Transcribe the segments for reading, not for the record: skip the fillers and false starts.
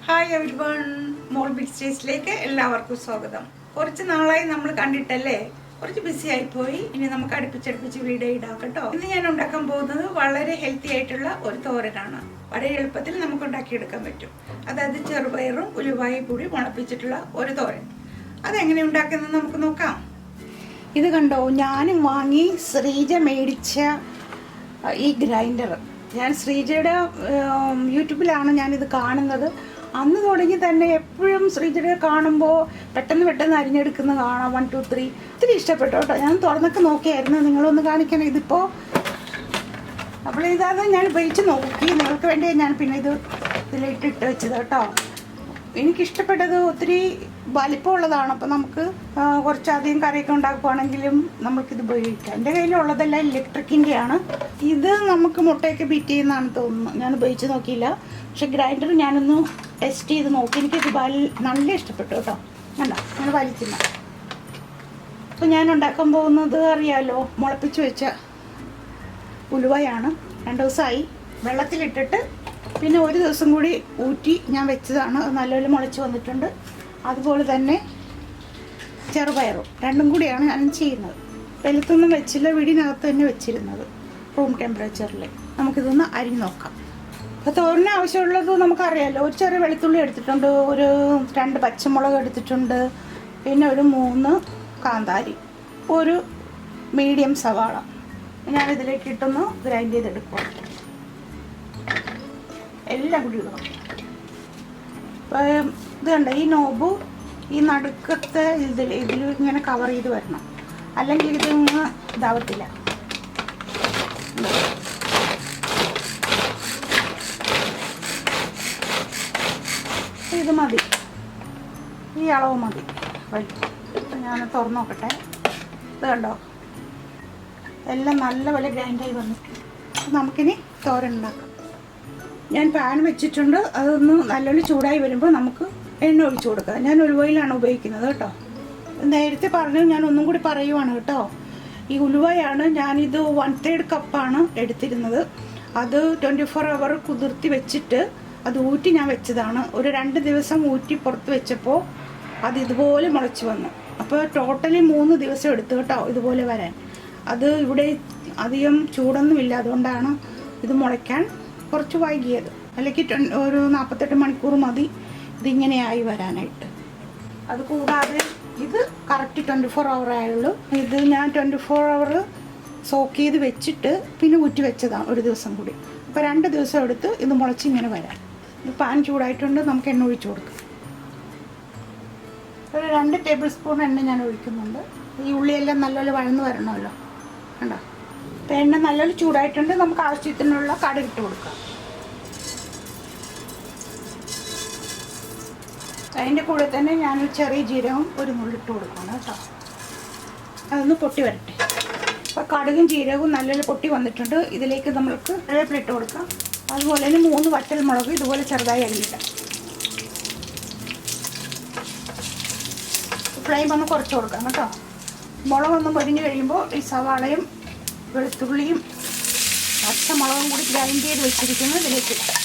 Hi every one, മോൾബിൻസ്റ്റേസ്റ്റിലേക്ക് എല്ലാവർക്കും സ്വാഗതം. കുറച്ച് നാളായി നമ്മൾ കണ്ടിട്ടല്ലേ, കുറച്ച് ബിസി ആയിപ്പോയി. ഇനി നമുക്ക് അടുപ്പിച്ചടുപ്പിച്ച് വീഡിയോ ഇടാം കേട്ടോ. ഇന്ന് ഞാൻ ഉണ്ടാക്കാൻ പോകുന്നത് വളരെ ഹെൽത്തി ആയിട്ടുള്ള ഒരു തോരനാണ്. വളരെ എളുപ്പത്തിൽ നമുക്ക് ഉണ്ടാക്കിയെടുക്കാൻ പറ്റും. അതായത് ചെറുപയറും ഉലുവായും കൂടി മുളപ്പിച്ചിട്ടുള്ള ഒരു തോരൻ. അതെങ്ങനെ ഉണ്ടാക്കുന്നത് നമുക്ക് നോക്കാം. ഇത് കണ്ടോ, ഞാനും വാങ്ങി ശ്രീജ മേടിച്ച ഈ ഗ്രൈൻഡർ. ഞാൻ ശ്രീജയുടെ യൂട്യൂബിലാണ് ഞാനിത് കാണുന്നത്. അന്ന് തുടങ്ങി തന്നെ എപ്പോഴും ശ്രീജയുടെ കാണുമ്പോൾ പെട്ടെന്ന് അരിഞ്ഞെടുക്കുന്ന കാണാം. 1 2 3 ഒത്തിരി ഇഷ്ടപ്പെട്ടു കേട്ടോ. ഞാൻ തുറന്നൊക്കെ നോക്കിയായിരുന്നു, നിങ്ങളൊന്ന് കാണിക്കണം. ഇതിപ്പോൾ അപ്പോൾ ഇതാതെ ഞാൻ ഉപയോഗിച്ച് നോക്കി. നിങ്ങൾക്ക് വേണ്ടി ഞാൻ പിന്നെ ഇതിലിട്ടിട്ട് വെച്ചത് കേട്ടോ. എനിക്കിഷ്ടപ്പെട്ടത് ഒത്തിരി വലിപ്പമുള്ളതാണ്. അപ്പോൾ നമുക്ക് കുറച്ചധികം കറിയൊക്കെ ഉണ്ടാക്കുകയാണെങ്കിലും നമുക്കിത് ഉപയോഗിക്കാം. എൻ്റെ കയ്യിലുള്ളതെല്ലാം ഇലക്ട്രിക്കിൻ്റെയാണ്. ഇത് നമുക്ക് മുട്ടയൊക്കെ ബീറ്റ് ചെയ്യുന്നതാണ് തോന്നുന്നു. ഞാൻ ഉപയോഗിച്ച് നോക്കിയില്ല. പക്ഷെ ഗ്രൈൻഡർ ഞാനൊന്ന് ടെസ്റ്റ് ചെയ്ത് നോക്കി. എനിക്കിത് നല്ല ഇഷ്ടപ്പെട്ടു കേട്ടോ. കണ്ടോ, ഞാൻ വലിക്കുന്ന. അപ്പോൾ ഞാൻ ഉണ്ടാക്കാൻ പോകുന്നത് അറിയാമല്ലോ, മുളപ്പിച്ച് വെച്ച ഉലുവയാണ്. 2 ദിവസമായി വെള്ളത്തിലിട്ടിട്ട് പിന്നെ ഒരു ദിവസം കൂടി ഊറ്റി ഞാൻ വെച്ചതാണ്. നല്ലപോലെ മുളച്ച് വന്നിട്ടുണ്ട്. അതുപോലെ തന്നെ ചെറുപയറും രണ്ടും കൂടിയാണ് ഞാൻ ചെയ്യുന്നത്. വെളുത്തൊന്നും വെച്ചില്ല, വീടിനകത്ത് തന്നെ വെച്ചിരുന്നത്, റൂം ടെമ്പറേച്ചറിൽ. നമുക്കിതൊന്ന് അരിഞ്ഞ് നോക്കാം. അപ്പോൾ തോരന് ആവശ്യമുള്ളത് നമുക്കറിയാമല്ലോ. ഒരു ചെറിയ വെളുത്തുള്ളി എടുത്തിട്ടുണ്ട്, ഒരു 2 പച്ചമുളക് എടുത്തിട്ടുണ്ട്, പിന്നെ ഒരു 3 കാന്താരി, ഒരു മീഡിയം സവാള. ഞാനിതിലേക്ക് ഇട്ടൊന്ന് ഗ്രൈൻഡ് ചെയ്തെടുക്കുക. എല്ലാം കൂടി ഇടണം. ഇത് കണ്ട, ഈ നോബ് ഈ നടുക്കത്തെ ഇതിൽ ഇങ്ങനെ കവർ ചെയ്ത് വരണം, അല്ലെങ്കിൽ ഇതിങ്ങ് ഇതാവത്തില്ല. ഇത് മതി, ഈ അളവ് മതി. ഞാൻ തുറന്നു നോക്കട്ടെ. ഇത് കണ്ടോ, എല്ലാം നല്ലപോലെ ഗ്രൈൻഡായി വന്നിട്ടുണ്ട്. നമുക്കിനി തോരൻ ഉണ്ടാക്കാം. ഞാൻ പാൻ വെച്ചിട്ടുണ്ട്. അതൊന്ന് നല്ലപോലെ ചൂടായി വരുമ്പോൾ നമുക്ക് എണ്ണ ഒഴിച്ചു കൊടുക്കാം. ഞാൻ ഉലുവയിലാണ് ഉപയോഗിക്കുന്നത് കേട്ടോ. നേരത്തെ പറഞ്ഞു, ഞാൻ ഒന്നും കൂടി പറയുവാണ് കേട്ടോ. ഈ ഉലുവയാണ് ഞാനിത് 1/3 കപ്പാണ് എടുത്തിരുന്നത്. അത് 24 hour കുതിർത്തി വെച്ചിട്ട് അത് ഊറ്റി ഞാൻ വെച്ചതാണ്. ഒരു 2 ദിവസം ഊറ്റി പുറത്ത് വെച്ചപ്പോൾ അത് ഇതുപോലെ മുളച്ച് വന്നു. അപ്പോൾ ടോട്ടലി 3 ദിവസം എടുത്തു കേട്ടോ ഇതുപോലെ വരാൻ. അത് ഇവിടെ അധികം ചൂടൊന്നുമില്ല, അതുകൊണ്ടാണ് ഇത് മുളയ്ക്കാൻ കുറച്ച് വൈകിയത്. അല്ലെങ്കിൽ ഒരു 48 മണിക്കൂർ മതി ഇതിങ്ങനെയായി വരാനായിട്ട്. അതുകൂടാതെ ഇത് കറക്റ്റ് 24 hour ആയുള്ളൂ. ഇത് ഞാൻ 24 hour സോക്ക് ചെയ്ത് വെച്ചിട്ട് പിന്നെ ഊറ്റി വെച്ചതാണ് ഒരു ദിവസം കൂടി. അപ്പോൾ 2 ദിവസം എടുത്ത് ഇത് മുളച്ചിങ്ങനെ വരാൻ. ഇത് പാൻ ചൂടായിട്ടുണ്ട്, നമുക്ക് എണ്ണ ഒഴിച്ചു കൊടുക്കാം. ഒരു 2 ടേബിൾ സ്പൂൺ എണ്ണ ഞാൻ ഒഴിക്കുന്നുണ്ട്. ഈ ഉള്ളിയെല്ലാം നല്ലപോലെ വഴന്ന് വരണമല്ലോ. കണ്ടോ, അപ്പോൾ എണ്ണ നല്ലപോലെ ചൂടായിട്ടുണ്ട്. നമുക്ക് ആവശ്യത്തിനുള്ള കടുക് ഇട്ട് കൊടുക്കാം. അതിൻ്റെ കൂടെ തന്നെ ഞാൻ ചെറിയ ജീരകം ഒരു നുള്ളിട്ട് കൊടുക്കണം കേട്ടോ. അതൊന്ന് പൊട്ടി വരട്ടെ. അപ്പോൾ കടുകും ജീരകവും നല്ലപോലെ പൊട്ടി വന്നിട്ടുണ്ട്. ഇതിലേക്ക് നമ്മൾക്ക് വേപ്പില ഇട്ട് കൊടുക്കാം. അതുപോലെ തന്നെ 3 വറ്റൽമുളക് ഇതുപോലെ ചെറുതായി അരിഞ്ഞിടാം. ഫ്ലെയിം ഒന്ന് കുറച്ച് കൊടുക്കാം കേട്ടോ. മുളകൊന്ന് പൊരിഞ്ഞ് കഴിയുമ്പോൾ ഈ സവാളയും വെളുത്തുള്ളിയും പച്ചമുളകും കൂടി ഗ്രൈൻഡ് ചെയ്ത് വെച്ചിരിക്കുന്നത് ഇതിലേക്ക് ഇടാം.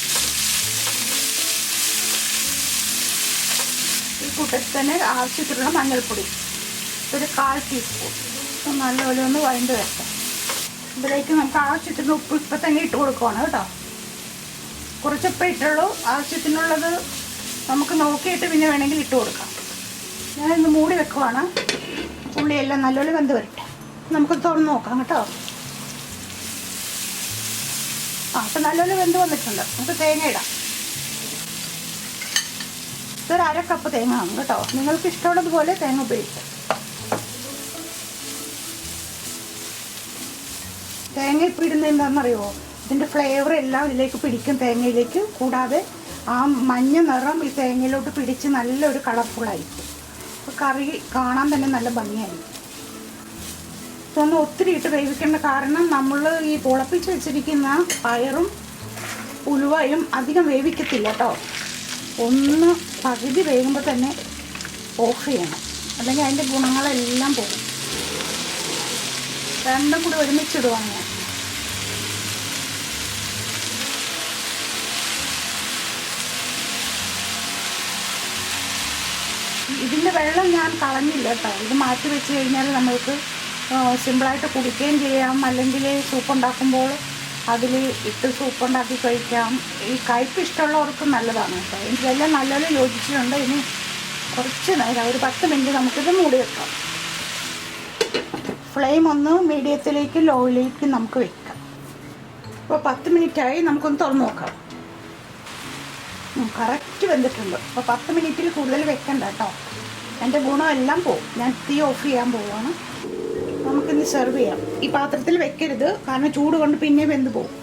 ഈ കൂട്ടത്തിൽ തന്നെ ആവശ്യത്തിലുള്ള മഞ്ഞൾപ്പൊടി ഒരു 1/4 ടീസ്പൂൺ. നല്ലപോലെ ഒന്ന് വഴണ്ട് വരട്ടെ. ഇതിലേക്ക് നമുക്ക് ആവശ്യത്തിന് ഉപ്പ് ഇപ്പം തന്നെ ഇട്ട് കൊടുക്കുവാണ് കേട്ടോ. കുറച്ചപ്പം ഇട്ടുള്ളൂ. ആവശ്യത്തിനുള്ളത് നമുക്ക് നോക്കിയിട്ട് പിന്നെ വേണമെങ്കിൽ ഇട്ട് കൊടുക്കാം. ഞാനിന്ന് മൂടി വെക്കുവാണ്. ഉള്ളിയെല്ലാം നല്ലപോലെ വെന്ത് വരട്ടെ. നമുക്ക് തുറന്ന് നോക്കാം കേട്ടോ. അപ്പം നല്ലപോലെ വെന്ത് വന്നിട്ടുണ്ട്. നമുക്ക് തേങ്ങ ഇടാം. ഇതൊരു 1/2 കപ്പ് തേങ്ങ ആണ് കേട്ടോ. നിങ്ങൾക്ക് ഇഷ്ടമുള്ളതുപോലെ തേങ്ങ ഉപയോഗിക്കാം. തേങ്ങ ഇപ്പം ഇടുന്നത് എന്താണെന്നറിയുമോ, ഇതിൻ്റെ ഫ്ലേവർ എല്ലാം ഇതിലേക്ക് പിടിക്കും തേങ്ങയിലേക്ക്. കൂടാതെ ആ മഞ്ഞ നിറം ഈ തേങ്ങയിലോട്ട് പിടിച്ച് നല്ലൊരു കളർഫുള്ളായിരിക്കും. അപ്പോൾ കറി കാണാൻ തന്നെ നല്ല ഭംഗിയായിരിക്കും. ഇതൊന്നും ഒത്തിരി ഇട്ട് വേവിക്കേണ്ട, കാരണം നമ്മൾ ഈ മുളപ്പിച്ച് വെച്ചിരിക്കുന്ന പയറും ഉലുവയും അധികം വേവിക്കത്തില്ല കേട്ടോ. ഒന്ന് പകുതി വേകുമ്പോൾ തന്നെ ഓഫ് ചെയ്യണം, അല്ലെങ്കിൽ അതിൻ്റെ ഗുണങ്ങളെല്ലാം പോകും. രണ്ടും കൂടി ഒരുമിച്ചിടുവാണ് ഞാൻ. ഇതിൻ്റെ വെള്ളം ഞാൻ കളഞ്ഞില്ല കേട്ടോ. ഇത് മാറ്റി വെച്ച് കഴിഞ്ഞാൽ നമ്മൾക്ക് സിമ്പിളായിട്ട് കുടിക്കുകയും ചെയ്യാം, അല്ലെങ്കിൽ സൂപ്പ് ഉണ്ടാക്കുമ്പോൾ അതിൽ ഇട്ട് സൂപ്പ് ഉണ്ടാക്കി കഴിക്കാം. ഈ കയ്പ്പ് ഇഷ്ടമുള്ളവർക്ക് നല്ലതാണ് കേട്ടോ. എനിക്കെല്ലാം നല്ലപോലെ യോജിച്ചിട്ടുണ്ട്. ഇനി കുറച്ച് നേരം ഒരു 10 മിനിറ്റ് നമുക്കിത് മൂടി വെക്കാം. ഫ്ലെയിം ഒന്ന് മീഡിയത്തിലേക്ക് ലോയിലേക്ക് നമുക്ക് വെക്കാം. ഇപ്പോൾ 10 മിനിറ്റായി. നമുക്കൊന്ന് തുറന്ന് നോക്കാം. കറക്റ്റ് വെന്തിട്ടുണ്ട്. അപ്പോൾ 10 മിനിറ്റിൽ കൂടുതൽ വെക്കണ്ട കേട്ടോ. എൻ്റെ ഗുണമെല്ലാം പോവും. ഞാൻ തീ ഓഫ് ചെയ്യാൻ പോവുകയാണ്. നമുക്കിന്ന് സെർവ് ചെയ്യാം. ഈ പാത്രത്തിൽ വെക്കരുത്, കാരണം ചൂട് കൊണ്ട് പിന്നെ വെന്ത് പോവും.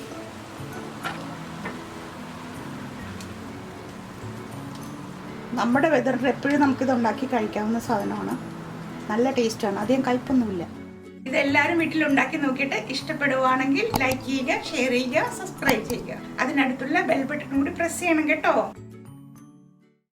നമ്മുടെ വെതറിൽ എപ്പോഴും നമുക്കിത് ഉണ്ടാക്കി കഴിക്കാവുന്ന സാധനമാണ്. നല്ല ടേസ്റ്റാണ്, അധികം കയ്പൊന്നുമില്ല. ഇതെല്ലാവരും വീട്ടിലുണ്ടാക്കി നോക്കിയിട്ട് ഇഷ്ടപ്പെടുവാണെങ്കിൽ ലൈക്ക് ചെയ്യുക, ഷെയർ ചെയ്യുക, സബ്സ്ക്രൈബ് ചെയ്യുക. അതിനടുത്തുള്ള ബെൽ ബട്ടൺ കൂടി പ്രസ് ചെയ്യണം കേട്ടോ.